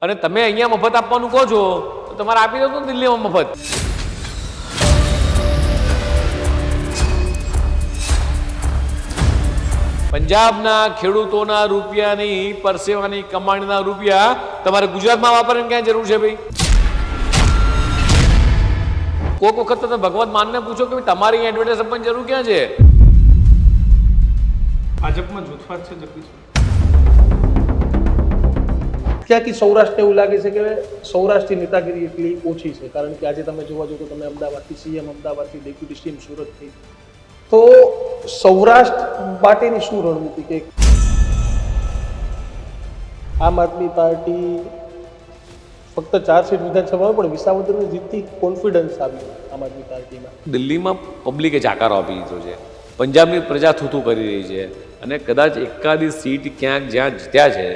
અને તમે અહીંયા મફત આપવાનું કહો છો તો તમારે આપી દો ને દિલ્હીમાં મફત. પંજાબના ખેડૂતોના રૂપિયાની પરસેવાની કમાણીના રૂપિયા તમારે ગુજરાતમાં વાપરવાની ક્યાં જરૂર છે ભાઈ? કોઈક વખત તમે ભગવત માનને પૂછો કે તમારી અહીં એડવર્ટાઇઝ આપવાની જરૂર ક્યાં છે? ભાજપમાં જૂથવાદ છે જગદીશ. ક્યાંથી સૌરાષ્ટ્રને એવું લાગે છે કે સૌરાષ્ટ્રની નેતાગીરી એટલી ઓછી છે, કારણ કે આજે તમે જોવા જાઓ તો તમે અમદાવાદથી સીએમ, અમદાવાદથી ડેપ્યુટી સીએમ સુરતથી, તો સૌરાષ્ટ્ર માટેની શું રણનીતિ કે આમ આદમી પાર્ટી ફક્ત 4 સીટ વિધાનસભામાં પણ વિસાવદરની જીતથી કોન્ફિડન્સ આવ્યું આમ આદમી પાર્ટીમાં? દિલ્હીમાં પબ્લિકે જાકારો આપી દીધો છે, પંજાબની પ્રજા થૂથું કરી રહી છે, અને કદાચ એકાદી સીટ ક્યાંક જ્યાં જીત્યા છે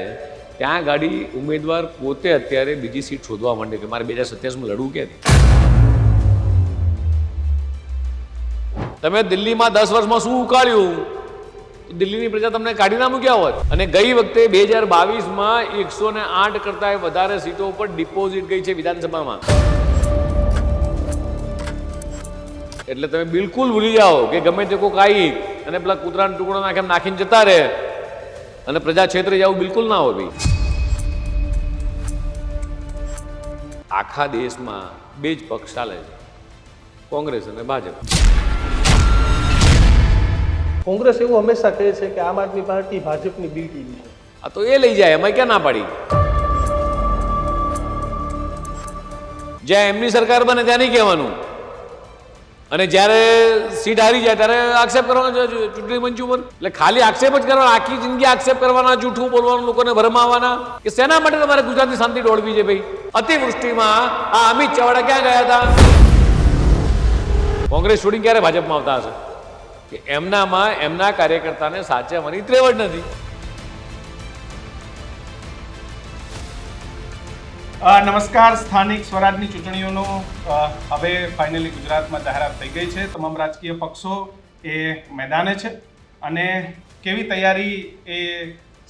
ત્યાં ગાડી ઉમેદવાર પોતે અત્યારે બીજી સીટ શોધવા માંડે કે મારે 2027માં લડવું કે તમે દિલ્હીમાં 10 વર્ષમાં શું ઉકાળ્યું? દિલ્હીની પ્રજા તમને કાઢી ના મૂક્યા હોત. અને ગઈ વખતે 2022માં 108 કરતાં વધારે સીટો પર ડિપોઝિટ ગઈ છે વિધાનસભામાં. એટલે તમે બિલકુલ ભૂલી જાઓ કે ગમે તે કોઈ કાંઈ અને પેલા કૂતરાનો ટુકડો નાખીને જતા રહે અને પ્રજા છેતરી જવું બિલકુલ ના હોય ભાઈ. આખા દેશમાં 2 જ પક્ષ ચાલે છે, કોંગ્રેસ અને ભાજપ. કોંગ્રેસ એવું હંમેશા કહે છે કે આમ આદમી પાર્ટી ભાજપની બી ટીમ છે. આ તો એ લઈ જાય, એમાં ક્યાં ના પાડી? જ્યાં એમની સરકાર બને ત્યાં નહીં કહેવાનું, અને જ્યારે સીટ હારી જાય ત્યારે આક્ષેપ કરવાનો ચૂંટણી મંચ ઉપર. એટલે ખાલી આક્ષેપ જ કરવાના, આખી જિંદગી આક્ષેપ કરવાના, જૂઠું બોલવાનું, લોકોને ભરમાવાના. કે શેના માટે તમારે ગુજરાતની શાંતિ દોડવી છે ભાઈ? અતિવૃષ્ટિમાં આ અમિત ચાવડા ક્યાં ગયા હતા? કોંગ્રેસ છોડીને ક્યારે ભાજપમાં આવતા હશે? કે એમનામાં એમના કાર્યકર્તાને સાચવવાની ત્રેવડ નથી. નમસ્કાર. સ્થાનિક સ્વરાજની ચૂંટણીઓનો હવે ફાઇનલી ગુજરાતમાં જાહેરાત થઈ ગઈ છે. તમામ રાજકીય પક્ષો એ મેદાને છે, અને કેવી તૈયારી એ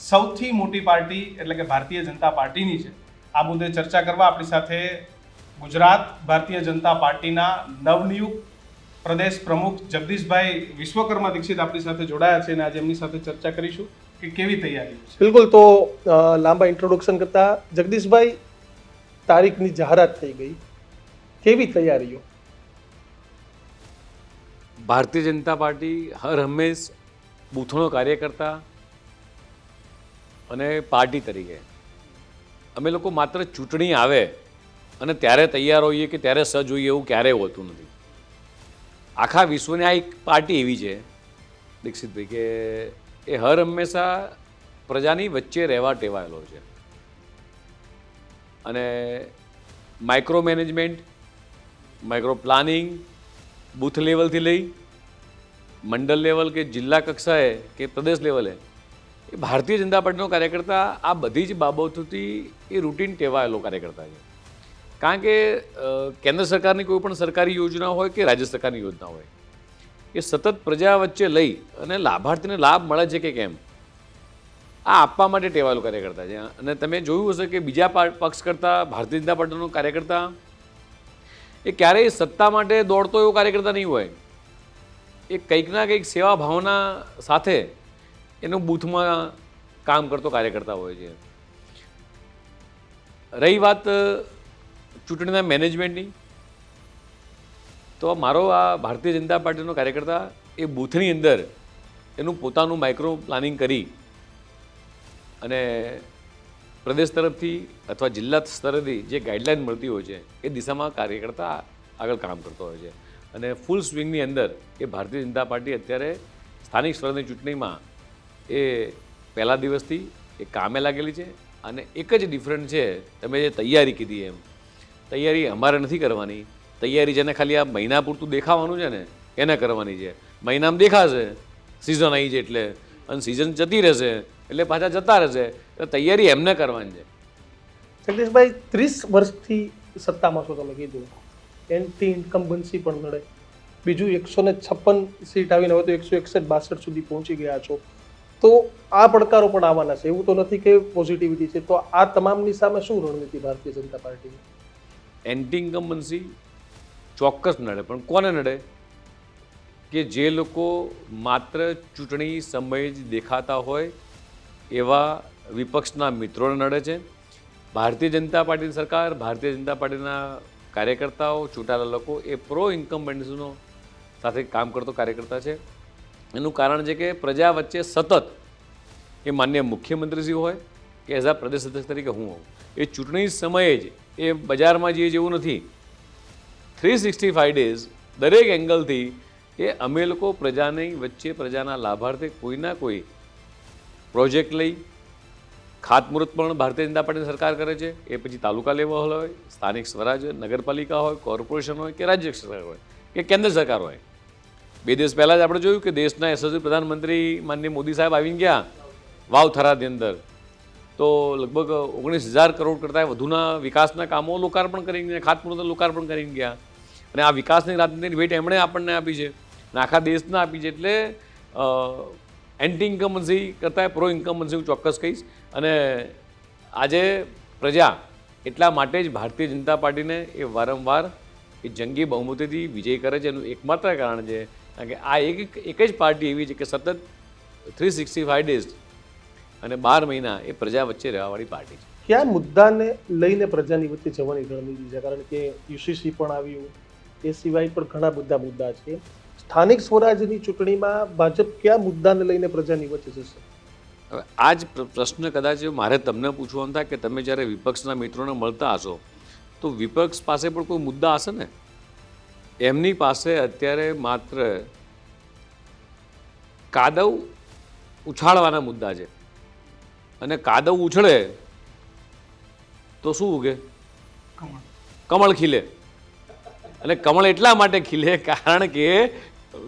સૌથી મોટી પાર્ટી એટલે કે ભારતીય જનતા પાર્ટીની છે, આ મુદ્દે ચર્ચા કરવા આપણી સાથે ગુજરાત ભારતીય જનતા પાર્ટીના નવનિયુક્ત પ્રદેશ પ્રમુખ જગદીશભાઈ વિશ્વકર્મા દીક્ષિત આપણી સાથે જોડાયા છે, અને આજે એમની સાથે ચર્ચા કરીશું કે કેવી તૈયારી છે. બિલકુલ. તો લાંબા ઇન્ટ્રોડક્શન કરતા જગદીશભાઈ, તારીખની જાહેરાત થઈ ગઈ, કેવી તૈયારીઓ? ભારતીય જનતા પાર્ટી હર હંમેશ બૂથનો કાર્યકર્તા અને પાર્ટી તરીકે અમે લોકો માત્ર ચૂંટણી આવે અને ત્યારે તૈયાર હોઈએ કે ત્યારે સજ્જ હોઈએ એવું ક્યારેય હોતું નથી. આખા વિશ્વની આ એક પાર્ટી એવી છે દીક્ષિતભાઈ કે એ હર હંમેશા પ્રજાની વચ્ચે રહેવા ટેવાયેલો છે, અને micro management, micro planning, booth લેવલથી લઈ મંડળ લેવલ કે જિલ્લા કક્ષાએ કે પ્રદેશ લેવલે એ ભારતીય જનતા પાર્ટીનો કાર્યકર્તા આ બધી જ બાબતોથી એ રૂટીન ટેવાયેલો કાર્યકર્તા છે. કારણ કે કેન્દ્ર સરકારની કોઈ પણ સરકારી યોજના હોય કે રાજ્ય સરકારની યોજના હોય, એ સતત પ્રજા વચ્ચે લઈ અને લાભાર્થીને લાભ મળે છે કે કેમ આ આપવા માટે ટેવાયેલો કાર્યકર્તા છે. અને તમે જોયું હશે કે બીજા પક્ષ કરતાં ભારતીય જનતા પાર્ટીનો કાર્યકર્તા એ ક્યારેય સત્તા માટે દોડતો એવો કાર્યકર્તા નહીં હોય. એ કંઈક ના કંઈક સેવા ભાવના સાથે એનું બૂથમાં કામ કરતો કાર્યકર્તા હોય છે. રહી વાત ચૂંટણીના મેનેજમેન્ટની, તો મારો આ ભારતીય જનતા પાર્ટીનો કાર્યકર્તા એ બૂથની અંદર એનું પોતાનું માઇક્રો પ્લાનિંગ કરી અને પ્રદેશ તરફથી અથવા જિલ્લા સ્તરેથી જે ગાઈડલાઇન મળતી હોય છે એ દિશામાં કાર્યકર્તા આગળ કામ કરતો હોય છે. અને ફૂલ સ્વિંગની અંદર એ ભારતીય જનતા પાર્ટી અત્યારે સ્થાનિક સ્તરની ચૂંટણીમાં એ પહેલા દિવસથી એ કામે લાગેલી છે. અને એક જ ડિફરન્ટ છે, તમે જે તૈયારી કીધી એમ, તૈયારી અમારે નથી કરવાની. તૈયારી જેને ખાલી આ મહિના પૂરતું દેખાવાનું છે ને એને કરવાની છે. મહિનામાં દેખાશે, સિઝન આવી છે એટલે, અને સિઝન જતી રહેશે એટલે પાછા જતા રહેશે, એટલે તૈયારી એમને કરવાની છે. જગદીશભાઈ, 30 વર્ષથી સત્તામાં છો, તમે કીધું એન્ટી ઇન્કમ્બન્સી પણ લડે, બીજું 156 સીટ આવીને હવે તો 161-62 સુધી પહોંચી ગયા છો. તો આ પડકારો પણ આવવાના છે, એવું તો નથી કે પોઝિટિવિટી છે. તો આ તમામની સામે શું રણનીતિ ભારતીય જનતા પાર્ટીની? એન્ટી ઇન્કમ્બન્સી ચોક્કસ નડે, પણ કોને નડે? કે જે લોકો માત્ર ચૂંટણી સમયે જ દેખાતા હોય એવા વિપક્ષના મિત્રોને નડે છે. ભારતીય જનતા પાર્ટીની સરકાર, ભારતીય જનતા પાર્ટીના કાર્યકર્તાઓ, ચૂંટાયેલા લોકો એ પ્રો ઇન્કમ્બન્સીનો સાથે કામ કરતો કાર્યકર્તા છે. એનું કારણ છે કે પ્રજા વચ્ચે સતત એ માન્ય મુખ્યમંત્રીશ્રી હોય કે એઝ અ પ્રદેશ અધ્યક્ષ તરીકે હું હોઉં, એ ચૂંટણી સમયે જ એ બજારમાં જઈએ જેવું નથી. 365 ડેઝ દરેક એંગલથી એ અમે લોકો પ્રજાની વચ્ચે, પ્રજાના લાભાર્થે કોઈના કોઈ પ્રોજેક્ટ લઈ, ખાતમુહૂર્ત પણ ભારતીય જનતા પાર્ટીની સરકાર કરે છે. એ પછી તાલુકા લેવલ હોય, સ્થાનિક સ્વરાજ, નગરપાલિકા હોય, કોર્પોરેશન હોય કે રાજ્ય સરકાર હોય કે કેન્દ્ર સરકાર હોય. 2 દિવસ પહેલાં જ આપણે જોયું કે દેશના યશસ્વી પ્રધાનમંત્રી માનનીય મોદી સાહેબ આવીને ગયા વાવ થરાદની અંદર, તો લગભગ 19,000 કરોડ કરતાં વધુના વિકાસના કામો લોકાર્પણ કરીને ગયા, ખાતમુહૂર્ત લોકાર્પણ કરીને ગયા. અને આ વિકાસની રાજનીતિની ભેટ એમણે આપણને આપી છે અને આખા દેશને આપી છે. એટલે એન્ટી ઇન્કમ્બન્સી કરતાં પ્રો ઇન્કમ્બન્સી હું ચોક્કસ કહીશ. અને આજે પ્રજા એટલા માટે જ ભારતીય જનતા પાર્ટીને એ વારંવાર એ જંગી બહુમતીથી વિજય કરે છે. એનું એકમાત્ર કારણ છે કારણ કે આ એક જ પાર્ટી એવી છે કે સતત 365 ડેઝ અને 12 મહિના એ પ્રજા વચ્ચે રહેવાવાળી પાર્ટી છે. કયા મુદ્દાને લઈને પ્રજાની વચ્ચે જવાની રણનીતિ છે? કારણ કે યુસીસી પણ આવ્યું, એ સિવાય પણ ઘણા બધા મુદ્દા છે. સ્થાનિક સ્વરાજની ચૂંટણીમાં ભાજપ કયા મુદ્દાને લઈને પ્રજાની વચ્ચે જશે? હવે આ જ પ્રશ્ન કદાચ મારે તમને પૂછવાનું થાય કે તમે જ્યારે વિપક્ષના મિત્રોને મળતા હશો તો વિપક્ષ પાસે પણ કોઈ મુદ્દા હશે ને. એમની પાસે અત્યારે માત્ર કાદવ ઉછાળવાના મુદ્દા છે. અને કાદવ ઉછળે તો શું ઉગે? કમળ ખીલે. અને કમળ એટલા માટે ખીલે કારણ કે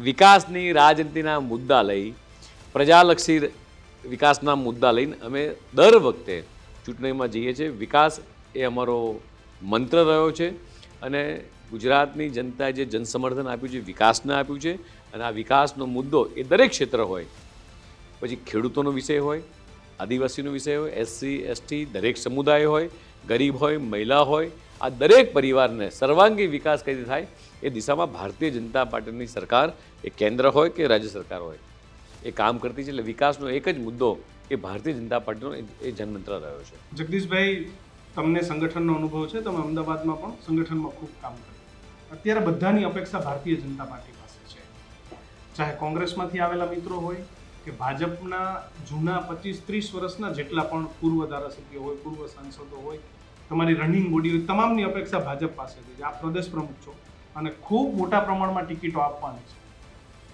વિકાસની રાજનીતિના મુદ્દા લઈ, પ્રજાલક્ષી વિકાસના મુદ્દા લઈને અમે દર વખતે ચૂંટણીમાં જઈએ છીએ. વિકાસ એ અમારો મંત્ર રહ્યો છે અને ગુજરાતની જનતાએ જે જનસમર્થન આપ્યું છે, વિકાસને આપ્યું છે. અને આ વિકાસનો મુદ્દો એ દરેક ક્ષેત્ર હોય, પછી ખેડૂતોનો વિષય હોય, આદિવાસીનો વિષય હોય, SC ST દરેક સમુદાય હોય, ગરીબ હોય, મહિલા હોય, આ દરેક પરિવારને સર્વાંગી વિકાસ કઈ રીતે થાય એ દિશામાં ભારતીય જનતા પાર્ટીની સરકાર, એ કેન્દ્ર હોય કે રાજ્ય સરકાર હોય, એ કામ કરતી છે. એટલે વિકાસનો એક જ મુદ્દો એ ભારતીય જનતા પાર્ટીનો એ જનમંત્ર રહ્યો છે. જગદીશભાઈ, તમને સંગઠનનો અનુભવ છે, તમે અમદાવાદમાં પણ સંગઠનમાં ખૂબ કામ કર્યું. અત્યારે બધાની અપેક્ષા ભારતીય જનતા પાર્ટી પાસે છે, ચાહે કોંગ્રેસમાંથી આવેલા મિત્રો હોય કે ભાજપના જૂના 25-30 વર્ષના જેટલા પણ પૂર્વ ધારાસભ્યો હોય, પૂર્વ સાંસદો હોય, તમારી રનિંગ બોડી હોય, તમામની અપેક્ષા ભાજપ પાસેથી છે. આપ પ્રદેશ પ્રમુખ છો અને ખૂબ મોટા પ્રમાણમાં ટિકિટો આપવાની છે.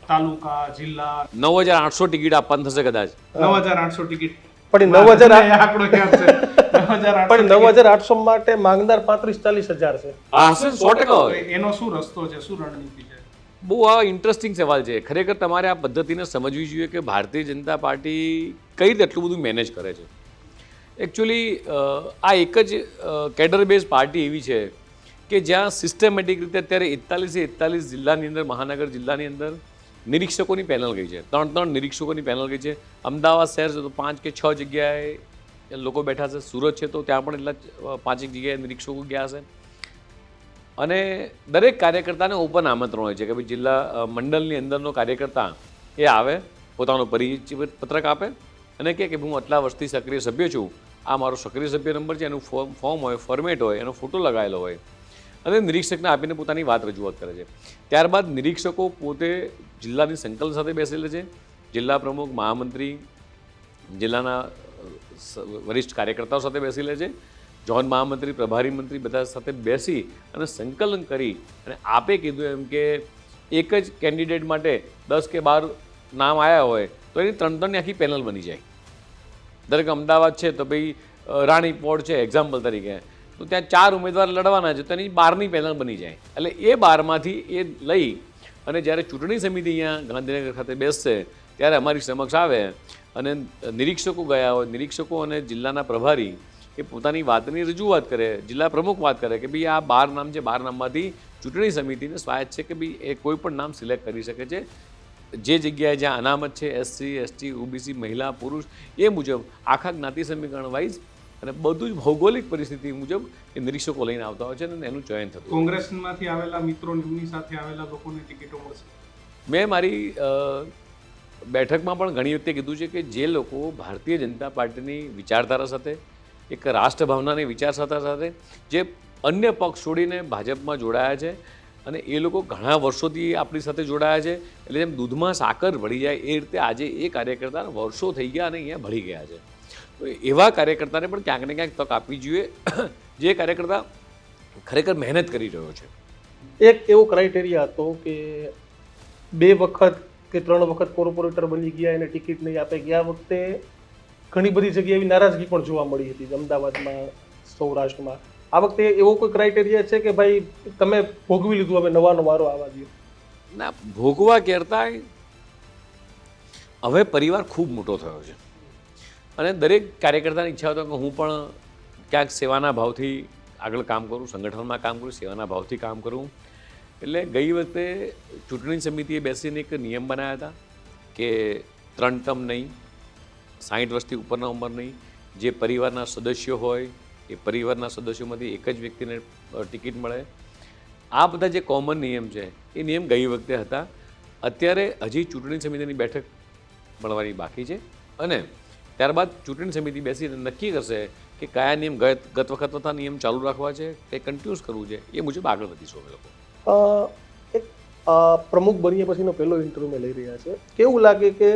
તાલુકા, જિલ્લા 9,800 ટિકિટ આપવાની થશે કદાચ. 9,800 ટિકિટ. પણ 9,000 આંકડો યાદ છે. 9,800 પણ 9,800 માટે માંગદાર 35-40 હજાર છે. આ હશે 100% હોય. એનો શું રસ્તો છે, શું રણનીતિ છે? બહુ આ ઇન્ટરેસ્ટિંગ સવાલ છે. ખરેખર તમારે આ પદ્ધતિને સમજવી જોઈએ કે ભારતીય જનતા પાર્ટી કઈ રીતે એટલું બધું મેનેજ કરે છે. એકચ્યુઅલી આ એક જ કેડર બેઝ પાર્ટી એવી છે કે જ્યાં સિસ્ટમેટિક રીતે અત્યારે 41 જિલ્લાની અંદર, મહાનગર જિલ્લાની અંદર નિરીક્ષકોની પેનલ ગઈ છે. 3 નિરીક્ષકોની પેનલ ગઈ છે. અમદાવાદ શહેર છે તો 5 કે 6 જગ્યાએ લોકો બેઠા છે. સુરત છે તો ત્યાં પણ એટલા 5 જગ્યાએ નિરીક્ષકો ગયા છે. અને દરેક કાર્યકર્તાને ઓપન આમંત્રણ હોય છે કે ભાઈ જિલ્લા મંડળની અંદરનો કાર્યકર્તા એ આવે, પોતાનો પરિચય પત્રક આપે અને કહે કે હું આટલા વર્ષથી સક્રિય સભ્ય છું, આ મારો સક્રિય સભ્ય નંબર છે, એનું ફોર્મ હોય, ફોર્મેટ હોય, એનો ફોટો લગાવેલો હોય અને નિરીક્ષકને આપીને પોતાની વાત રજૂઆત કરે છે. ત્યારબાદ નિરીક્ષકો પોતે જિલ્લાની સંકલન સાથે બેસેલા છે. જિલ્લા પ્રમુખ, મહામંત્રી, જિલ્લાના વરિષ્ઠ કાર્યકર્તાઓ સાથે બેસી લે છે. ઝોન મહામંત્રી, પ્રભારી મંત્રી બધા સાથે બેસી અને સંકલન કરી અને આપે કીધું એમ કે એક જ કેન્ડિડેટ માટે 10 કે 12 નામ આવ્યા હોય તો એની 3-3ની આખી પેનલ બની જાય. દરેક અમદાવાદ છે તો ભાઈ રાણીપોળ છે એક્ઝામ્પલ તરીકે, તો ત્યાં 4 ઉમેદવાર લડવાના છે તો એની 12ની પેનલ બની જાય. એટલે એ 12માંથી એ લઈ અને જ્યારે ચૂંટણી સમિતિ અહીંયા ગાંધીનગર ખાતે બેસશે ત્યારે અમારી સમક્ષ આવે અને નિરીક્ષકો ગયા હોય, નિરીક્ષકો અને જિલ્લાના પ્રભારી એ પોતાની વાતની રજૂઆત કરે, જિલ્લા પ્રમુખ વાત કરે કે ભાઈ આ 12 નામ છે, 12 નામમાંથી ચૂંટણી સમિતિને સ્વાયત્ત છે કે ભાઈ એ કોઈ પણ નામ સિલેક્ટ કરી શકે છે જે જગ્યાએ જ્યાં અનામત છે, SC, ST, OBC, મહિલા, પુરુષ, એ મુજબ આખા જ્ઞાતિ સમીકરણ વાઇઝ અને બધું જ ભૌગોલિક પરિસ્થિતિ મુજબ એ નિરીક્ષકો લઈને આવતા હોય છે અને એનું ચયન થતું હોય છે. કોંગ્રેસમાંથી આવેલા મિત્રો એમની સાથે આવેલા લોકોને ટિકિટો મળશે. મેં મારી બેઠકમાં પણ ઘણી વખતે કીધું છે કે જે લોકો ભારતીય જનતા પાર્ટીની વિચારધારા સાથે, એક રાષ્ટ્રભાવનાની વિચારધારા સાથે જે અન્ય પક્ષ છોડીને ભાજપમાં જોડાયા છે અને એ લોકો ઘણા વર્ષોથી આપણી સાથે જોડાયા છે, એટલે જેમ દૂધમાં સાકર ભળી જાય એ રીતે આજે એ કાર્યકર્તા વર્ષો થઈ ગયા અને અહીંયા ભળી ગયા છે. તો એવા કાર્યકર્તાને પણ ક્યાંક ને ક્યાંક તક આપવી જોઈએ, જે કાર્યકર્તા ખરેખર મહેનત કરી રહ્યો છે. એક એવો ક્રાઇટેરિયા હતો કે 2 વખત કે 3 વખત કોર્પોરેટર બની ગયા એને ટિકિટ નહીં આપે. ગયા વખતે ઘણી બધી જગ્યાએ એવી નારાજગી પણ જોવા મળી હતી, અમદાવાદમાં, સૌરાષ્ટ્રમાં. આ વખતે એવો કોઈ ક્રાઇટેરિયા છે કે ભાઈ તમે ભોગવી લીધું, હવે નવાનો વારો આવવા દો? ના, ભોગવા કરતા હવે પરિવાર ખૂબ મોટો થયો છે અને દરેક કાર્યકર્તાની ઈચ્છા હતો કે હું પણ ક્યાંક સેવાના ભાવથી આગળ કામ કરું, સંગઠનમાં કામ કરું, સેવાના ભાવથી કામ કરું. એટલે ગઈ વખતે ચૂંટણી સમિતિએ બેસીને એક નિયમ બનાવ્યા હતા કે 3 ટર્મ નહીં, 60 વર્ષથી ઉપરના ઉંમર નહીં, જે પરિવારના સદસ્યો હોય એ પરિવારના સદસ્યોમાંથી એક જ વ્યક્તિને ટિકિટ મળે. આ બધા જે કોમન નિયમ છે એ નિયમ ગઈ વખતે હતા. અત્યારે હજી ચૂંટણી સમિતિની બેઠક મળવાની બાકી છે અને ત્યારબાદ ચૂંટણી સમિતિ બેસીને નક્કી કરશે કે કયા નિયમ ગત વખતના નિયમ ચાલુ રાખવા છે કે કન્ટિન્યુઅસ કરવું છે, એ મુજબ આગળ વધીશું અમે લોકો. એક પ્રમુખ બન્યા પછીનો પહેલો ઇન્ટરવ્યુ મેં લઈ રહ્યા છે. કેવું લાગે કે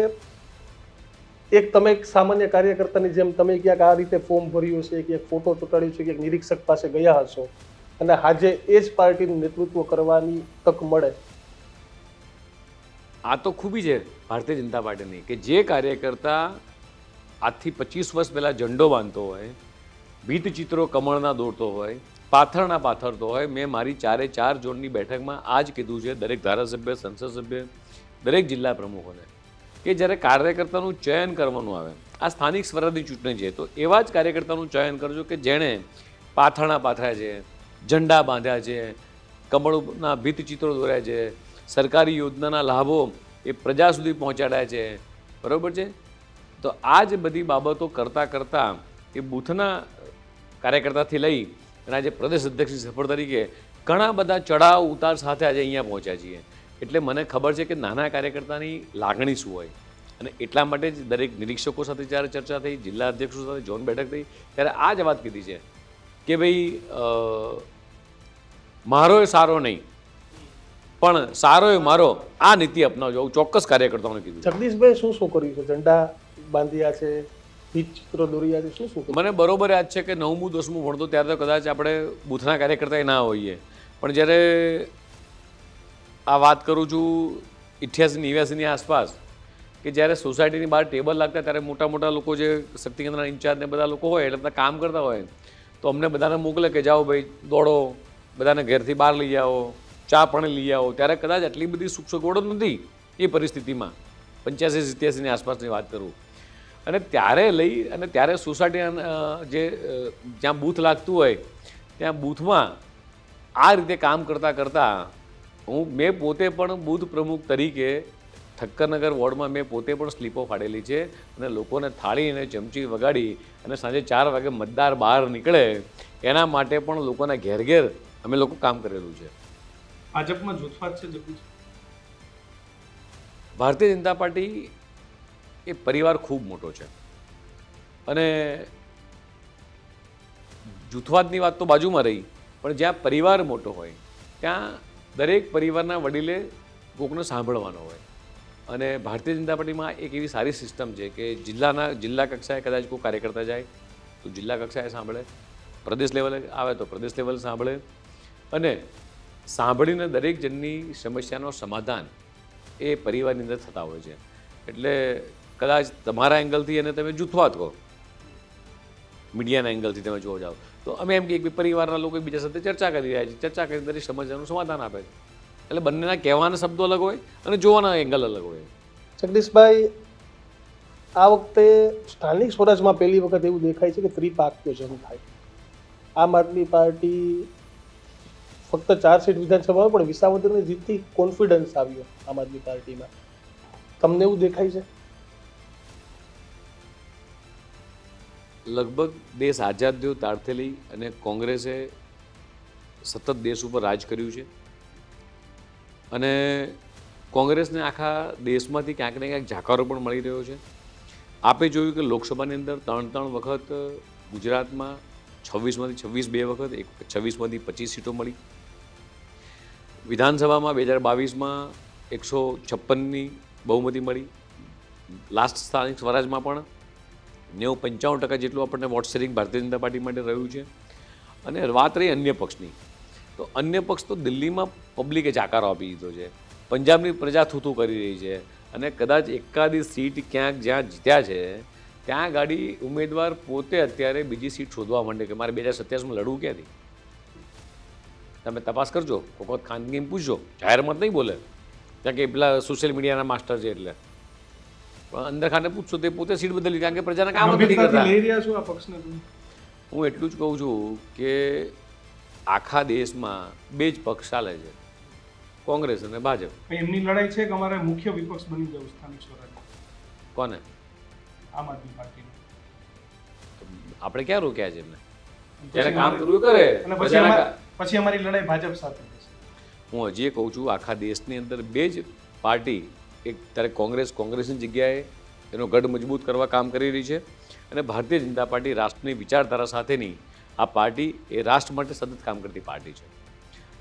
એક તમે એક સામાન્ય કાર્યકર્તાની જેમ તમે ક્યાંક આ રીતે ફોર્મ ભર્યું છે, ક્યાંક ફોટો ચોંટાડ્યું છે, ક્યાંક નિરીક્ષક પાસે ગયા હશો અને આજે એ જ પાર્ટીનું નેતૃત્વ કરવાની તક મળે? આ તો ખૂબી છે ભારતીય જનતા પાર્ટીની કે જે કાર્યકર્તા આજથી 25 વર્ષ પહેલાં ઝંડો બાંધતો હોય, ભીતચિત્રો કમળના દોરતો હોય, પાથરના પાથરતો હોય. મેં મારી 4 ઝોનની બેઠકમાં આ જ કીધું છે દરેક ધારાસભ્ય, સંસદ સભ્ય, દરેક જિલ્લા પ્રમુખોને કે જ્યારે કાર્યકર્તાનું ચયન કરવાનું આવે, આ સ્થાનિક સ્વરાજની ચૂંટણી છે, તો એવા જ કાર્યકર્તાનું ચયન કરજો કે જેણે પાથરણા પાથર્યા છે, ઝંડા બાંધ્યા છે, કમળના ભીતચિત્રો દોર્યા છે, સરકારી યોજનાના લાભો એ પ્રજા સુધી પહોંચાડ્યા છે. બરાબર છે? તો આ જ બધી બાબતો કરતાં એ બૂથના કાર્યકર્તાથી લઈ અને આજે પ્રદેશ અધ્યક્ષની સફળ તરીકે ઘણા બધા ચડાવ ઉતાર સાથે આજે અહીંયા પહોંચ્યા છીએ. એટલે મને ખબર છે કે નાના કાર્યકર્તાની લાગણી શું હોય અને એટલા માટે જ દરેક નિરીક્ષકો સાથે જ્યારે ચર્ચા થઈ, જિલ્લા અધ્યક્ષો સાથે ઝોન બેઠક થઈ, ત્યારે આ જ વાત કીધી છે કે ભાઈ મારો એ સારો નહીં પણ સારો એ મારો, આ નીતિ અપનાવજો, આવું ચોક્કસ કાર્યકર્તાઓને કીધું. જગદીશભાઈ શું કર્યું છે? ઝંડા બાંધ્યા છે, ભીતચિત્રો દોર્યા છે, શું મને બરોબર યાદ છે કે 9મું 10મું ભણતો ત્યારે તો કદાચ આપણે બૂથના કાર્યકર્તા ના હોઈએ, પણ જ્યારે આ વાત કરું છું 88-89ની આસપાસ કે જ્યારે સોસાયટીની બહાર ટેબલ લાગતા ત્યારે મોટા મોટા લોકો જે શક્તિ કેન્દ્રના ઇન્ચાર્જ ને બધા લોકો હોય એટલે બધા કામ કરતા હોય તો અમને બધાને મોકલે કે જાઓ ભાઈ દોડો, બધાને ઘેરથી બહાર લઈ આવો, ચા પાણી લઈ આવો. ત્યારે કદાચ આટલી બધી સુખ સગવડો નથી એ પરિસ્થિતિમાં, 85-87ની આસપાસની વાત કરું. અને ત્યારે લઈ અને ત્યારે સોસાયટી જે જ્યાં બૂથ લાગતું હોય ત્યાં બૂથમાં આ રીતે કામ કરતાં મેં પોતે પણ બૂથ પ્રમુખ તરીકે ઠક્કરનગર વોર્ડમાં મેં પોતે પણ સ્લીપો ફાડેલી છે અને લોકોને થાળી અને ચમચી વગાડી અને સાંજે 4 વાગે મતદાર બહાર નીકળે એના માટે પણ લોકોના ઘેર ઘેર અમે લોકો કામ કરેલું છે. ભાજપમાં જૂથવાદ છે જગદીશ? ભારતીય જનતા પાર્ટી એ પરિવાર ખૂબ મોટો છે અને જૂથવાદની વાત તો બાજુમાં રહી, પણ જ્યાં પરિવાર મોટો હોય ત્યાં દરેક પરિવારના વડીલે કોકને સાંભળવાનો હોય. અને ભારતીય જનતા પાર્ટીમાં એક એવી સારી સિસ્ટમ છે કે જિલ્લા કક્ષાએ કદાચ કોઈ કાર્યકર્તા જાય તો જિલ્લા કક્ષાએ સાંભળે, પ્રદેશ લેવલે આવે તો પ્રદેશ લેવલે સાંભળે અને સાંભળીને દરેક જણની સમસ્યાનો સમાધાન એ પરિવારની અંદર થતા હોય છે. એટલે કદાચ તમારા એંગલથી એને તમે જૂથવાદ કહો, મીડિયાના એંગલથી તમે જોવા જાઓ તો અમે એમ કે પરિવારના લોકો એકબીજા સાથે ચર્ચા કરી રહ્યા છીએ, ચર્ચા કરીને દરેક સમસ્યાનું સમાધાન આપે છે. એટલે બંનેના કહેવાના શબ્દો અલગ હોય અને જોવાના એંગલ અલગ હોય. જગદીશભાઈ, આ વખતે સ્થાનિક સ્વરાજમાં પહેલી વખત એવું દેખાય છે કે ત્રિપાંખીય જંગ થાય. આમ આદમી પાર્ટી ફક્ત 4 સીટ વિધાનસભામાં પણ વિસાવદરની જીતથી કોન્ફિડન્સ આવ્યો આમ આદમી પાર્ટીમાં. તમને એવું દેખાય છે? લગભગ દેશ આઝાદ થયો ત્યારથી લઈ અને કોંગ્રેસે સતત દેશ ઉપર રાજ કર્યું છે અને કોંગ્રેસને આખા દેશમાંથી ક્યાંક ને ક્યાંક જાકારો પણ મળી રહ્યો છે. આપે જોયું કે લોકસભાની અંદર 3 વખત ગુજરાતમાં 26માંથી 26 બે વખત 26માંથી 25 સીટો મળી. વિધાનસભામાં 2022માં 156ની બહુમતી મળી. લાસ્ટ સ્થાનિક સ્વરાજમાં પણ 90-95% જેટલું આપણને vote sharing Bharatiya Janata party માટે રહ્યું છે. અને વાત રહી અન્ય પક્ષની, તો અન્ય પક્ષ તો દિલ્હીમાં પબ્લિકે જાકારો આપી દીધો છે, પંજાબની પ્રજા થૂથું કરી રહી છે અને કદાચ એકાદી સીટ ક્યાંક જ્યાં જીત્યા છે ત્યાં ગાડી ઉમેદવાર પોતે અત્યારે બીજી સીટ શોધવા માંડે કે મારે 2027માં લડવું ક્યાંથી. તમે તપાસ કરજો, કોઈ વખત ખાનગીમાં પૂછજો, જાહેરમાં નહીં બોલે કારણ કે પેલા સોશિયલ મીડિયાના માસ્ટર છે એટલે. પણ અંદર ખાને પૂછશો તે પોતે સીટ બદલી કારણ કે પ્રજાના કામ જ નથી કરતા. લઈ રહ્યા છો આ પક્ષને તમે? હું એટલું જ કહું છું કે આખા દેશમાં બે જ પક્ષ ચાલે છે, કોંગ્રેસ અને ભાજપ. એમની લડાઈ છે કે અમારે મુખ્ય વિપક્ષ બની જવું સ્થાનિક સ્વરાજ? કોને? આમ આદમી પાર્ટીને. આપણે ક્યાં રોક્યા છે એમને? જ્યારે કામ કરવું કરે અને પછી અમારી લડાઈ ભાજપ સાથે થશે. હું હજી એ કહું છું આખા દેશની અંદર બે જ પાર્ટી, એક ત્યારે કોંગ્રેસની જગ્યાએ એનો ગઢ મજબૂત કરવા કામ કરી રહી છે અને ભારતીય જનતા પાર્ટી રાષ્ટ્રની વિચારધારા સાથેની આ પાર્ટી એ રાષ્ટ્ર માટે સતત કામ કરતી પાર્ટી છે.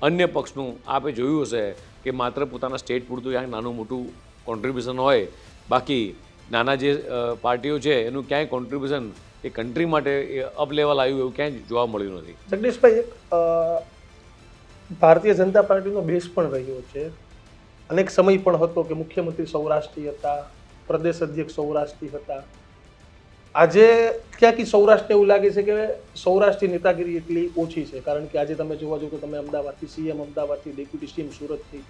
અન્ય પક્ષનું આપે જોયું હશે કે માત્ર પોતાના સ્ટેટ પૂરતું ક્યાંક નાનું મોટું કોન્ટ્રીબ્યુશન હોય, બાકી નાના જે પાર્ટીઓ છે એનું ક્યાંય કોન્ટ્રીબ્યુશન એ કન્ટ્રી માટે અપ લેવલ આવ્યું એવું ક્યાંય જોવા મળ્યું નથી. જગદીશભાઈ, ભારતીય જનતા પાર્ટીનો બેઝ પણ રહ્યો છે, અનેક સમય પણ હતો કે મુખ્યમંત્રી સૌરાષ્ટ્રી હતા, પ્રદેશ અધ્યક્ષ સૌરાષ્ટ્રી હતા. આજે ક્યાંક સૌરાષ્ટ્રને એવું લાગે છે કે સૌરાષ્ટ્રની નેતાગીરી એટલી ઓછી છે, કારણ કે આજે તમે જોવા જાવ કે તમે અમદાવાદથી સીએમ, અમદાવાદથી ડેપ્યુટી સીએમ સુરતથી,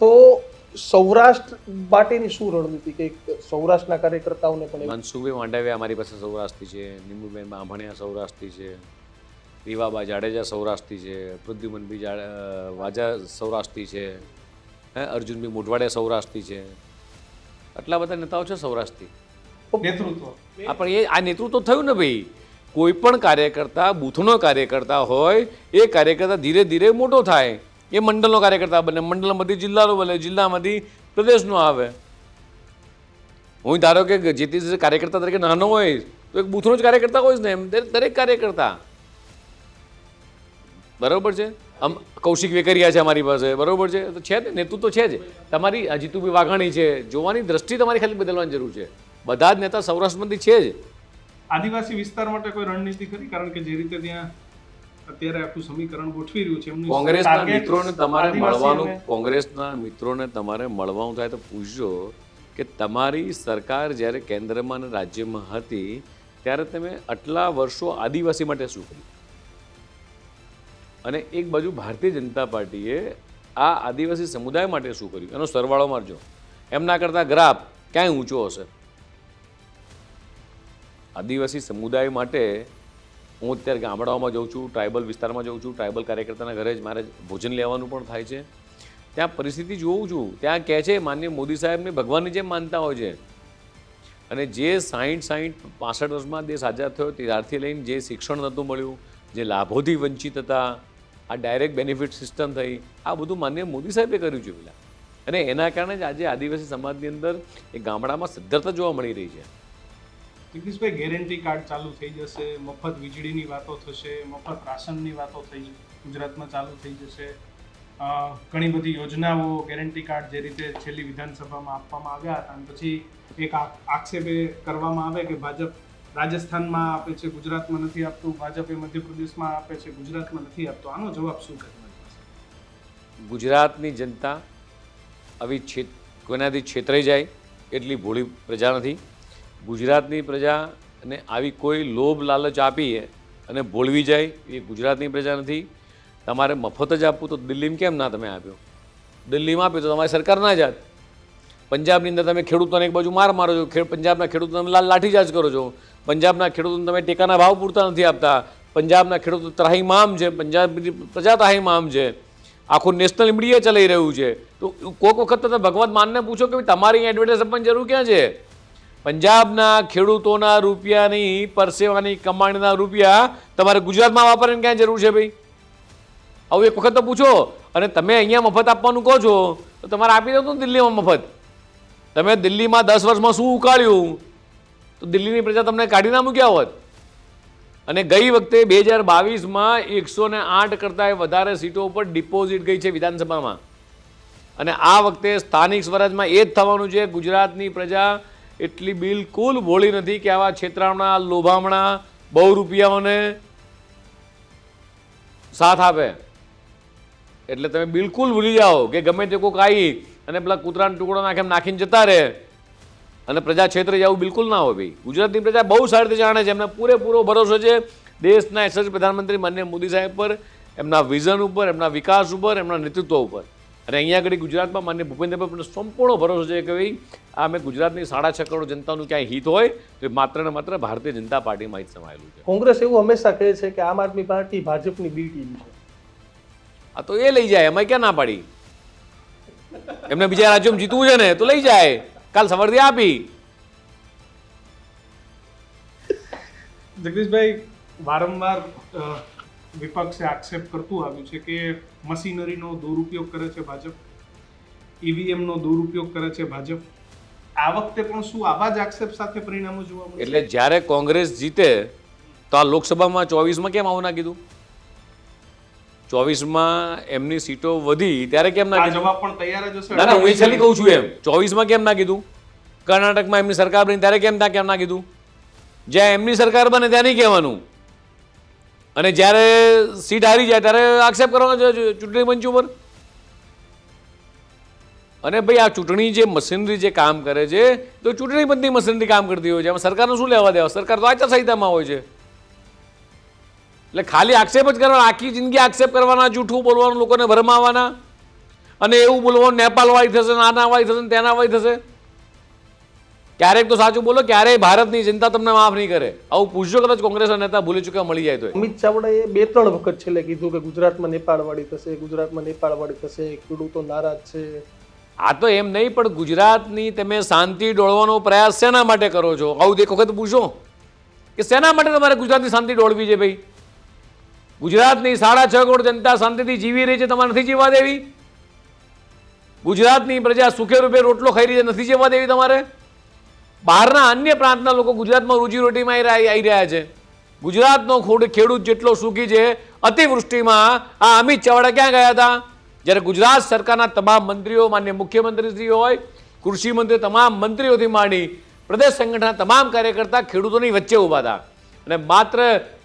તો સૌરાષ્ટ્ર માટેની શું રણનીતિ કે સૌરાષ્ટ્રના કાર્યકર્તાઓને પણ મનસુખભાઈ માંડવિયા અમારી પાસે સૌરાષ્ટ્રી છે, નીમુબેન બાંભણિયા સૌરાષ્ટ્રી છે, રીવાબા જાડેજા સૌરાષ્ટ્રી છે, પૃદ્યુમનભાઈ વાજા સૌરાષ્ટ્રી છે, અર્જુનભાઈ મોઢવાડિયા સૌરાષ્ટ્રી છે. આટલા બધા નેતાઓ છે સૌરાષ્ટ્રી. નેતૃત્વ પણ આ નેતૃત્વ થયું ને ભાઈ. કોઈ પણ કાર્યકર્તા બૂથનો કાર્યકર્તા હોય એ કાર્યકર્તા ધીરે ધીરે મોટો થાય, એ મંડળનો કાર્યકર્તા બને, મંડળમાંથી જિલ્લાનો બને, જિલ્લામાંથી પ્રદેશનો આવે. હું ધારો કે જે તે કાર્યકર્તા તરીકે નાનો હોય તો એક બૂથનો જ કાર્યકર્તા હોય જ ને, એમ દરેક કાર્યકર્તા. બરાબર છે. કૌશિક વેકરિયા છે અમારી પાસે, બરાબર છે, તો છે ને નેતૃત્વ છે જ. તમારી જીતુભાઈ વાઘાણી છે, જોવાની દ્રષ્ટિ તમારી ખાલી બદલવાની જરૂર છે. બધા જ નેતા સૌરાષ્ટ્રમાંથી છે જ. આદિવાસી વિસ્તાર માટે કોઈ રણનીતિ ખરી? કારણ કે જે રીતે ત્યાં અત્યારે આખું સમીકરણ ગોઠવી રહ્યું છે એમનું કોંગ્રેસના મિત્રોને તમારે મળવાનું, કોંગ્રેસના મિત્રોને તમારે મળવાનું થાય તો પૂછજો કે તમારી સરકાર જ્યારે કેન્દ્રમાં અને રાજ્યમાં હતી ત્યારે તમે આટલા વર્ષો આદિવાસી માટે શું કર્યું? અને એક બાજુ ભારતીય જનતા પાર્ટીએ આ આદિવાસી સમુદાય માટે શું કર્યું એનો સરવાળો મારજો. એમના કરતાં ગ્રાફ ક્યાંય ઊંચો હશે. આદિવાસી સમુદાય માટે હું અત્યારે ગામડાઓમાં જાઉં છું, ટ્રાઇબલ વિસ્તારમાં જાઉં છું, ટ્રાઇબલ કાર્યકર્તાના ઘરે જ મારે ભોજન લેવાનું પણ થાય છે. ત્યાં પરિસ્થિતિ જોઉં છું, ત્યાં કહે છે માનનીય મોદી સાહેબને ભગવાનની જેમ માનતા હોય છે. અને જે 60-65 વર્ષમાં દેશ આઝાદ થયો ત્યારથી લઈને જે શિક્ષણ નહોતું મળ્યું, જે લાભોથી વંચિત હતા, આ ડાયરેક્ટ બેનિફિટ સિસ્ટમ થઈ, આ બધું માનનીય મોદી સાહેબે કર્યું છે પેલા. અને એના કારણે જ આજે આદિવાસી સમાજની અંદર એ ગામડામાં સદ્ધરતા જોવા મળી રહી છે. જગદીશભાઈ, ગેરંટી કાર્ડ ચાલુ થઈ જશે, મફત વીજળીની વાતો થશે, મફત રાશનની વાતો થઈ ગુજરાતમાં ચાલુ થઈ જશે. ઘણી બધી યોજનાઓ, ગેરંટી કાર્ડ જે રીતે છેલ્લી વિધાનસભામાં આપવામાં આવ્યા હતા અને પછી એક આક્ષેપે કરવામાં આવે કે ભાજપ રાજસ્થાનમાં આપે છે, ગુજરાતમાં નથી આપતું, ભાજપે મધ્યપ્રદેશમાં આપે છે, ગુજરાતમાં નથી આપતું. આનો જવાબ શું છે? ગુજરાતની જનતા આવી કોઈનાથી છેતરાઈ જાય એટલી ભોળી પ્રજા નથી. ગુજરાતની પ્રજાને આવી કોઈ લોભ લાલચ આપી અને ભોળવી જાય એ ગુજરાતની પ્રજા નથી. તમારે મફત જ આપવું તો દિલ્હીમાં કેમ ના તમે આપ્યો? દિલ્હીમાં આપ્યું તો તમારી સરકાર ના જાત. પંજાબની અંદર તમે ખેડૂતોને એક બાજુ માર મારો છો, પંજાબના ખેડૂતો તમે લાઠીચાર્જ કરો છો, પંજાબના ખેડૂતોને તમે ટેકાના ભાવ પૂરતા નથી આપતા, પંજાબના ખેડૂતો ત્રાહીમામ છે, પંજાબની પ્રજા ત્રાહીમામ છે, આખું નેશનલ મીડિયા ચલાવી રહ્યું છે. તો કોઈક વખત તમે ભગવત માનને પૂછો કે તમારી અહીં એડવર્ટાઇઝ આપવાની જરૂર ક્યાં છે? પંજાબના ખેડૂતોના રૂપિયાની પરસેવાની કમાણીના રૂપિયા તમારે ગુજરાતમાં વાપરવાની ક્યાં જરૂર છે ભાઈ? આવું એક વખત તો પૂછો. અને તમે અહીંયા મફત આપવાનું કહો છો તો તમારે આપી દો ને દિલ્હીમાં મફત. તમે દિલ્હીમાં 10 વર્ષમાં શું ઉકાળ્યું તો દિલ્હીની પ્રજા તમને કાઢી ના મૂક્યા હોત. અને ગઈ વખતે 2022માં 108 કરતાં વધારે સીટો ઉપર ડિપોઝિટ ગઈ છે વિધાનસભામાં. અને આ વખતે સ્થાનિક સ્વરાજમાં એ જ થવાનું છે. ગુજરાતની પ્રજા એટલી બિલકુલ ભોળી નથી કે આવા છેતરામણા લોભામણા બહુ રૂપિયાઓને સાથ આપે. એટલે તમે બિલકુલ ભૂલી જાઓ કે ગમે તે કોઈક આવી અને પેલા કૂતરાનો ટુકડો નાખીને જતા રહે અને પ્રજા છેતરી જવું બિલકુલ ના હોય ભાઈ. ગુજરાતની પ્રજા બહુ સારી રીતે જાણે છે. એમને પૂરેપૂરો ભરોસો છે દેશના યશસ્વી પ્રધાનમંત્રી માનનીય મોદી સાહેબ પર, એમના વિઝન ઉપર, એમના વિકાસ ઉપર, એમના નેતૃત્વ ઉપર. અને અહીંયા આગળ ગુજરાતમાં માન્ય ભૂપેન્દ્ર પર સંપૂર્ણ ભરોસો છે કે ભાઈ આ અમે ગુજરાતની 6.5 કરોડ જનતાનું ક્યાંય હિત હોય તો માત્ર ને માત્ર ભારતીય જનતા પાર્ટીમાં જ સમાયેલું છે. કોંગ્રેસ એવું હંમેશા કહે છે કે આમ આદમી પાર્ટી ભાજપની બી ટીમ છે. આ તો એ લઈ જાય, એમાં ક્યાં ના પાડી? એમને બીજા રાજ્યોમાં જીતવું છે ને તો લઈ જાય, કાલ સવારથી આપી. જગદીશભાઈ, વારંવાર વિપક્ષે આક્ષેપ કરતું આવ્યું છે કે મશીનરીનો દુરુપયોગ કરે છે ભાજપ, ઈવીએમનો દુરુપયોગ કરે છે ભાજપ. આ વખતે પણ શું આવા જ આક્ષેપ સાથે પરિણામો જોવા મળે? એટલે જ્યારે કોંગ્રેસ જીતે તો આ લોકસભામાં 24માં કેમ આવું ના કીધું? 24માં એમની સીટો વધી ત્યારે કેમ ના આ કીધું? જવાબ પણ તૈયાર જ હશે. ના ના, હું એ છેલ્લી કહું છું એમ 24માં કેમ ના કીધું? કર્ણાટકમાં એમની સરકાર બની ત્યારે કેમ ના કીધું? જ્યાં એમની સરકાર બને ત્યાં નહીં કહેવાનું. અને જ્યારે સીટ હારી જાય ત્યારે આક્ષેપ કરવાનો છે ચૂંટણી પંચ ઉપર. અને ભાઈ આ ચૂંટણી જે મશીનરી જે કામ કરે છે તો ચૂંટણી પંચની મશીનરી કામ કરતી હોય છે. એમાં સરકારનું શું લેવા દેવા? સરકાર તો આચારસંહિતામાં હોય છે. એટલે ખાલી આક્ષેપ જ કરવાના, આખી જિંદગી આક્ષેપ કરવાના, જૂઠું બોલવાનું, લોકોને ભરમાવાના અને એવું બોલવાનું નેપાળ વાળી થશે, આના વાળી થશે, તેના વાળી થશે. ક્યારેક તો સાચું બોલો, ક્યારેય ભારતની જનતા તમને માફ નહીં કરે. આવું પૂછજો કદાચ કોંગ્રેસના નેતા ભૂલી ચૂક્યા મળી જાય તો. અમિત ચાવડાએ 2-3 વખત છેલ્લે કીધું કે ગુજરાતમાં નેપાળવાળી થશે, ગુજરાતમાં નેપાળવાળી થશે, ખેડૂતો નારાજ છે. આ તો એમ નહીં, પણ ગુજરાતની તમે શાંતિ ડોળવાનો પ્રયાસ શેના માટે કરો છો? આવું એક વખત પૂછો કે શેના માટે તમારે ગુજરાતની શાંતિ ડોળવી છે ભાઈ? ગુજરાતની 6.5 કરોડ જનતા શાંતિથી જીવી રહી છે, તમારે નથી જીવવા દેવી? ગુજરાતની પ્રજા સુખે રૂપે રોટલો ખાઈ રહી છે, નથી જીવવા દેવી તમારે? બહારના અન્ય પ્રાંતના લોકો ગુજરાતમાં રોજીરોટીમાં આવી રહ્યા છે. ગુજરાતનો ખેડૂત જેટલો સુખી છે, અતિવૃષ્ટિમાં આ અમિત ચાવડા ક્યાં ગયા હતા? જ્યારે ગુજરાત સરકારના તમામ મંત્રીઓ, માન્ય મુખ્યમંત્રીશ્રી હોય, કૃષિ મંત્રી, તમામ મંત્રીઓથી માંડી પ્રદેશ સંગઠનના તમામ કાર્યકર્તા ખેડૂતોની વચ્ચે ઊભા હતા. અને માત્ર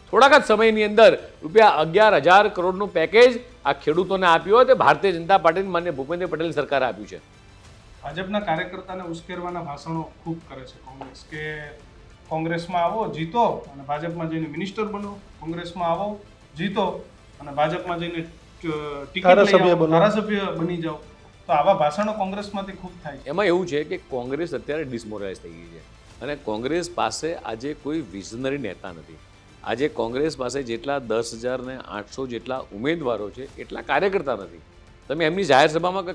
થોડાક જ સમયની અંદર ₹11,000 કરોડનું પેકેજ આ ખેડૂતોને આપ્યું હોય તે ભારતીય જનતા પાર્ટીની માન્ય ભૂપેન્દ્ર પટેલની સરકારે આપ્યું છે. ભાજપના કાર્યકર્તાને ઉશ્કેરવાના ભાષણો ખૂબ કરે છે કોંગ્રેસ કે કોંગ્રેસમાં આવો જીતો અને ભાજપમાં જઈને મિનિસ્ટર બનો, કોંગ્રેસમાં આવો જીતો અને ભાજપમાં જઈને ધારાસભ્ય બની જાઓ. તો આવા ભાષણો કોંગ્રેસમાંથી ખૂબ થાય છે. એમાં એવું છે કે કોંગ્રેસ અત્યારે ડિસમોરલાઇઝ થઈ ગઈ છે અને કોંગ્રેસ પાસે આજે કોઈ વિઝનરી નેતા નથી. આજે કોંગ્રેસ પાસે જેટલા 10,800 જેટલા ઉમેદવારો છે એટલા કાર્યકર્તા નથી. તમે એમની જાહેર સભામાં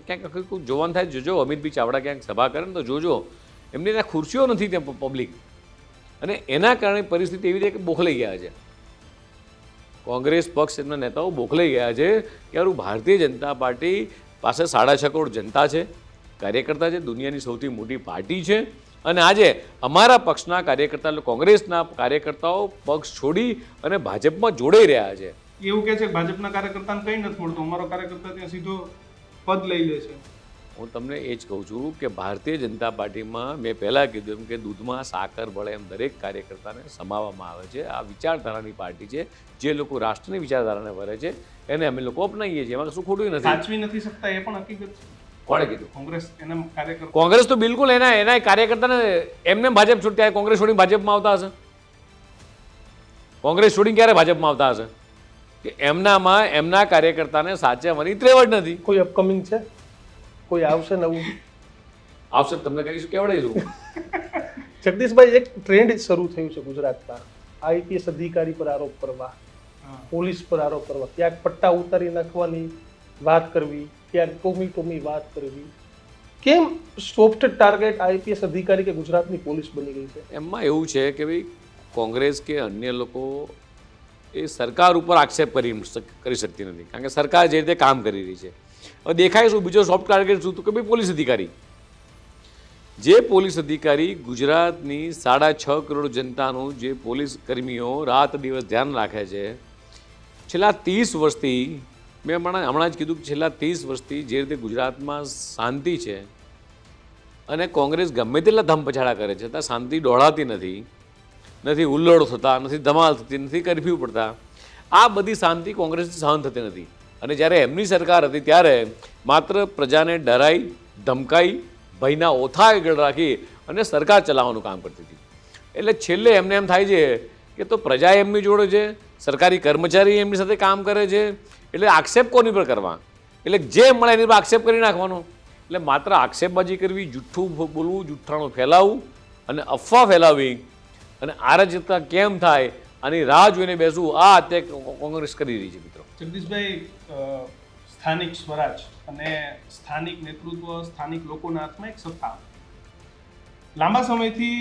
ક્યાંક જોવાનું થાય જોજો, અમિતભાઈ ચાવડા ક્યાંક સભા કરે ને તો જોજો એમની ત્યાં ખુરશીઓ નથી ત્યાં પબ્લિક. અને એના કારણે પરિસ્થિતિ એવી છે કે બોખલાઈ ગયા છે. કોંગ્રેસ પક્ષ એમના નેતાઓ બોખલાઈ ગયા છે કે યાર ભારતીય જનતા પાર્ટી પાસે 6.5 કરોડ જનતા છે, કાર્યકર્તા છે, દુનિયાની સૌથી મોટી પાર્ટી છે. અને આજે અમારા પક્ષના કાર્યકર્તા, કોંગ્રેસના કાર્યકર્તાઓ પક્ષ છોડી અને ભાજપમાં જોડાઈ રહ્યા છે. એવું કહે છે કે ભાજપના કાર્યકર્તાને કંઈ નથી મળતું, અમારો કાર્યકર્તા ત્યાં સીધો પદ લઈ લે છે. હું તમને એ જ કહું છું કે ભારતીય જનતા પાર્ટીમાં મેં પહેલાં કીધું એમ કે દૂધમાં સાકર ભળે એમ દરેક કાર્યકર્તાને સમાવવામાં આવે છે. આ વિચારધારાની પાર્ટી છે. જે લોકો રાષ્ટ્રની વિચારધારાને ભરે છે એને અમે લોકો અપનાવીએ છીએ. એમાં કશું ખોટું નથી. સાચવી નથી શકતા એ પણ હકીકત છે. કોણે કીધું? કોંગ્રેસ એના કાર્યકર્તા. કોંગ્રેસ તો બિલકુલ એના કાર્યકર્તાને એમને ભાજપ છોડતા, કોંગ્રેસ છોડીને ભાજપમાં આવતા હશે? કોંગ્રેસ છોડીને ક્યારે ભાજપમાં આવતા હશે? કે એમનામાં એમના કાર્યકર્તાને સાચવવાની ત્રેવડ નથી. કોઈ અપકમિંગ છે? કોઈ આવશે નવું? આવશે તમને કહીશું, કેવડાવીશું. જગદીશભાઈ, એક ટ્રેન્ડ શરૂ થયું છે ગુજરાતમાં, આઈપીએસ અધિકારી પર આરોપ કરવા, પોલીસ પર આરોપ કરવા, ક્યાંક પટ્ટા ઉતારી નાખવાની વાત કરવી, ક્યાંક ટોમી વાત કરવી, કેમ સોફ્ટ ટાર્ગેટ આઈપીએસ અધિકારી કે ગુજરાતની પોલીસ બની ગઈ છે? એમાં એવું છે કે ભાઈ કોંગ્રેસ કે અન્ય લોકો એ સરકાર ઉપર આક્ષેપ કરી શકતી નથી, કારણ કે સરકાર જે રીતે કામ કરી રહી છે. હવે દેખાય શું બીજો સોફ્ટ ટાર્ગેટ શું હતું કે ભાઈ પોલીસ અધિકારી, જે પોલીસ અધિકારી ગુજરાતની 6.5 કરોડ જનતાનું જે પોલીસ કર્મીઓ રાત દિવસ ધ્યાન રાખે છે, છેલ્લા 30 વર્ષથી મેં હમણાં જ કીધું કે છેલ્લા 30 વર્ષથી જે રીતે ગુજરાતમાં શાંતિ છે અને કોંગ્રેસ ગમે તેટલા ધમપછાડા કરે છે, ત્યાં શાંતિ દોડાતી નથી, નથી હુલ્લડો થતા, નથી ધમાલ થતી, નથી કરફ્યુ પડતા. આ બધી શાંતિ કોંગ્રેસથી સહન થતી નથી. અને જ્યારે એમની સરકાર હતી ત્યારે માત્ર પ્રજાને ડરાઈ ધમકાઈ ભયના ઓથા આગળ રાખી અને સરકાર ચલાવવાનું કામ કરતી હતી. એટલે છેલ્લે એમને એમ થાય છે કે તો પ્રજા એમની જોડે છે, સરકારી કર્મચારી એમની સાથે કામ કરે છે, એટલે આક્ષેપ કોની પર કરવા? એટલે જે મળે એની પર આક્ષેપ કરી નાખવાનો. એટલે માત્ર આક્ષેપબાજી કરવી, જુઠ્ઠું બોલવું, જુઠ્ઠાણું ફેલાવવું અને અફવા ફેલાવવી અને અરાજકતા કેમ થાય આની રાહ જોઈને બેસવું, આ અત્યારે કોંગ્રેસ કરી રહી છે. મિત્રો જગદીશભાઈ, સ્થાનિક સ્વરાજ અને સ્થાનિક નેતૃત્વ, સ્થાનિક લોકોના હાથમાં એક સત્તા. લાંબા સમયથી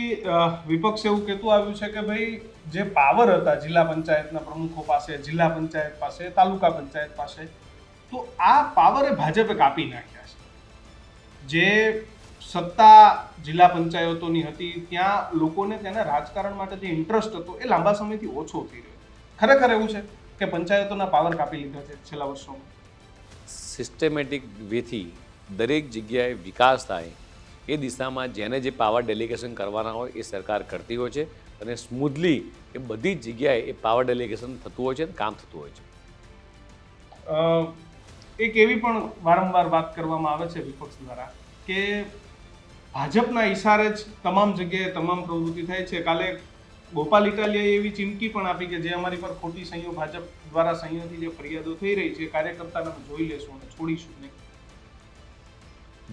વિપક્ષ એવું કહેતું આવ્યું છે કે ભાઈ જે પાવર હતા જિલ્લા પંચાયતના પ્રમુખો પાસે, જિલ્લા પંચાયત પાસે, તાલુકા પંચાયત પાસે, તો આ પાવરે ભાજપે કાપી નાખ્યા છે. જે સત્તા જિલ્લા પંચાયતોની હતી ત્યાં લોકોને તેના રાજકારણ માટે જે ઇન્ટરેસ્ટ હતો એ લાંબા સમયથી ઓછો થઈ રહ્યો. ખરેખર એવું છે કે પંચાયતોના પાવર કાપી લીધા છે છેલ્લા વર્ષોમાં? સિસ્ટમેટિક વેથી દરેક જગ્યાએ વિકાસ થાય એ દિશામાં જેને જે પાવર ડેલિગેશન કરવાના હોય એ સરકાર કરતી હોય છે અને સ્મૂધલી એ બધી જ જગ્યાએ એ પાવર ડેલિગેશન થતું હોય છે અને કામ થતું હોય છે. એક એવી પણ વારંવાર વાત કરવામાં આવે છે વિપક્ષ દ્વારા કે ભાજપના ઈશારે જ તમામ જગ્યાએ તમામ પ્રવૃત્તિ થાય છે. કાલે ગોપાલ ઇટાલિયાએ એવી ચીમકી પણ આપી કે જે અમારી પર ખોટી સહીઓ ભાજપ દ્વારા સહીઓથી જે ફરિયાદો થઈ રહી છે કાર્યકર્તાને જોઈ લેશું અને છોડીશું નહીં.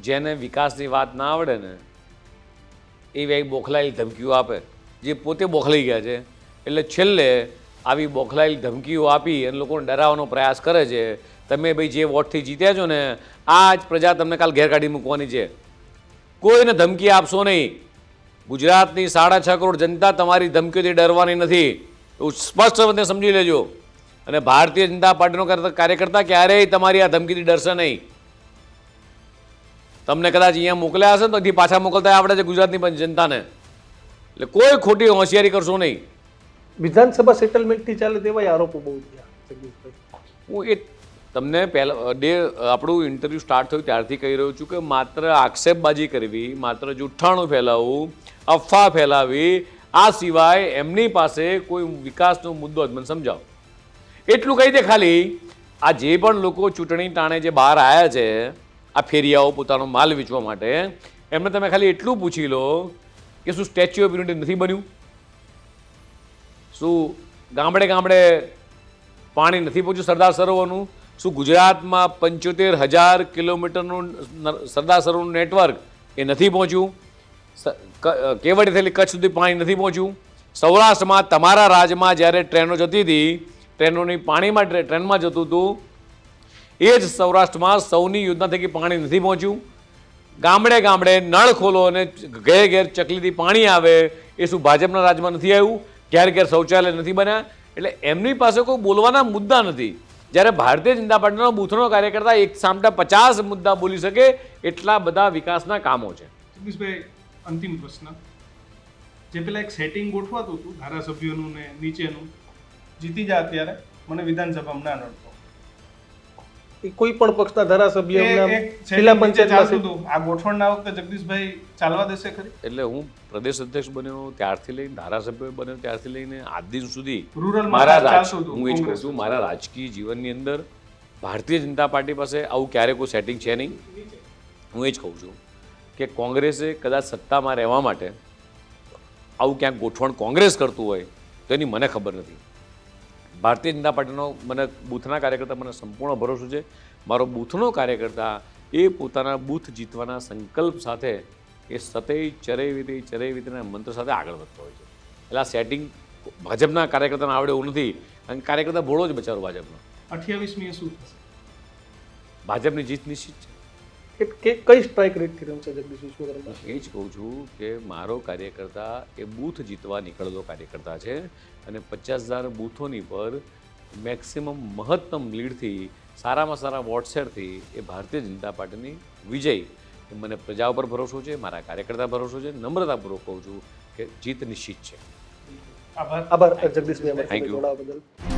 જેને વિકાસની વાત ના આવડે ને એ ભાઈ બોખલાયેલી ધમકીઓ આપે, જે પોતે બોખલાઈ ગયા છે એટલે છેલ્લે આવી બોખલાયેલી ધમકીઓ આપી અને લોકોને ડરાવવાનો પ્રયાસ કરે છે. તમે ભાઈ જે વોટથી જીત્યા છો ને આ જ પ્રજા તમને કાલ ઘેર કાઢી મૂકવાની છે. કોઈને ધમકી આપશો નહીં. ગુજરાતની 6.5 કરોડ જનતા તમારી ધમકીઓથી ડરવાની નથી, એવું સ્પષ્ટ રીતે સમજી લેજો. અને ભારતીય જનતા પાર્ટીનો કાર્યકર્તા ક્યારેય તમારી આ ધમકીથી ડરશે નહીં. તમને કદાચ અહીંયા મોકલ્યા હશે ને તો અહીંથી પાછા મોકલતા આવડે છે ગુજરાતની જનતાને. એટલે કોઈ ખોટી હોશિયારી કરશો નહીં. વિધાનસભા સેટલમેન્ટથી ચાલે તેવા આરોપો બહુ થયા જગદીશભાઈ. હું એ તમને પહેલા આપણું ઇન્ટરવ્યૂ સ્ટાર્ટ થયું ત્યારથી કહી રહ્યો છું કે માત્ર આક્ષેપબાજી કરવી, માત્ર જુઠ્ઠાણું ફેલાવવું, અફવા ફેલાવી, આ સિવાય એમની પાસે કોઈ વિકાસનો મુદ્દો જ મને સમજાવો. એટલું કહી દે ખાલી. આ જે પણ લોકો ચૂંટણી ટાણે જે બહાર આવ્યા છે આ ફેરિયાઓ પોતાનો માલ વેચવા માટે, એમને તમે ખાલી એટલું પૂછી લો કે શું સ્ટેચ્યુ ઓફ યુનિટી નથી બન્યું? શું ગામડે ગામડે પાણી નથી પહોંચ્યું સરદાર સરોવરનું? શું ગુજરાતમાં 75,000 કિલોમીટરનું સરદાર સરોવરનું નેટવર્ક એ નથી પહોંચ્યું? કેવડી થયેલી કચ્છ સુધી પાણી નથી પહોંચ્યું? સૌરાષ્ટ્રમાં તમારા રાજ્યમાં જ્યારે ટ્રેનો જતી હતી, ટ્રેનોની પાણીમાં ટ્રેનમાં જતું હતું, એ જ સૌરાષ્ટ્રમાં સૌની યોજના થકી પાણી નથી પહોંચ્યું. ગામડે ગામડે નળ ખોલો અને ઘેર ઘેર ચકલીથી પાણી આવે, એ શું ભાજપના રાજ્યમાં નથી આવ્યું? ઘેર ઘેર શૌચાલય નથી બન્યા? એટલે એમની પાસે કોઈ બોલવાના મુદ્દા નથી. જ્યારે ભારતીય જનતા પાર્ટીનો બૂથનો કાર્યકર્તા એક સામટા 50 મુદ્દા બોલી શકે એટલા બધા વિકાસના કામો છે. જગદીશભાઈ, અંતિમ પ્રશ્ન. જે પેલા એક સેટિંગ ગોઠવાતું હતું ધારાસભ્યોનું ને નીચેનું, જીતી જાય અત્યારે મને વિધાનસભામાં ના નડતો. એ કોઈ પણ પક્ષના ધારાસભ્ય જિલ્લા પંચાયત ચાલતું હતું. આ ગોઠવણના વખતે જગદીશભાઈ ચાલવા દેશે ખરી? એટલે હું પ્રદેશ અધ્યક્ષ બન્યો ત્યારથી લઈને ધારાસભ્ય બન્યો ત્યારથી લઈને આજ દિન સુધી હું એ જ કહું છું, મારા રાજકીય જીવનની અંદર ભારતીય જનતા પાર્ટી પાસે આવું ક્યારે કોઈ સેટિંગ છે નહીં. હું એ જ કહું છું કે કોંગ્રેસે કદાચ સત્તામાં રહેવા માટે આવું ક્યાંક ગોઠવણ કોંગ્રેસ કરતું હોય તો એની મને ખબર નથી. ભારતીય જનતા પાર્ટીનો મને બૂથના કાર્યકર્તા મને સંપૂર્ણ ભરોસો છે. મારો બૂથનો કાર્યકર્તા એ પોતાના બૂથ જીતવાના સંકલ્પ સાથે એ સતત ચરેવીતીના મંત્ર સાથે આગળ વધતો હોય છે. એટલે આ સેટિંગ ભાજપના કાર્યકર્તાને આવડે એવું નથી, કારણ કે કાર્યકર્તા ભોળો જ બચારો ભાજપનો. 28મીએ શું થશે? ભાજપની જીત નિશ્ચિત છે. કે કઈ સ્ટ્રાઇક રેટથી રમશે જગદીશ વિશ્વકર્મા? એ જ કહું છું કે મારો કાર્યકર્તા એ બૂથ જીતવા નીકળેલો કાર્યકર્તા છે અને 50,000 બૂથોની પર મેક્સિમમ મહત્તમ લીડથી સારામાં સારા વોટ્સએપથી એ ભારતીય જનતા પાર્ટીની વિજય એ મને પ્રજા ઉપર ભરોસો છે, મારા કાર્યકર્તા ભરોસો છે. નમ્રતાપૂર્વક કહું છું કે જીત નિશ્ચિત છે. આભાર. આભાર જગદીશભાઈ અમારી Thank સાથે you. જોડાવા બદલ.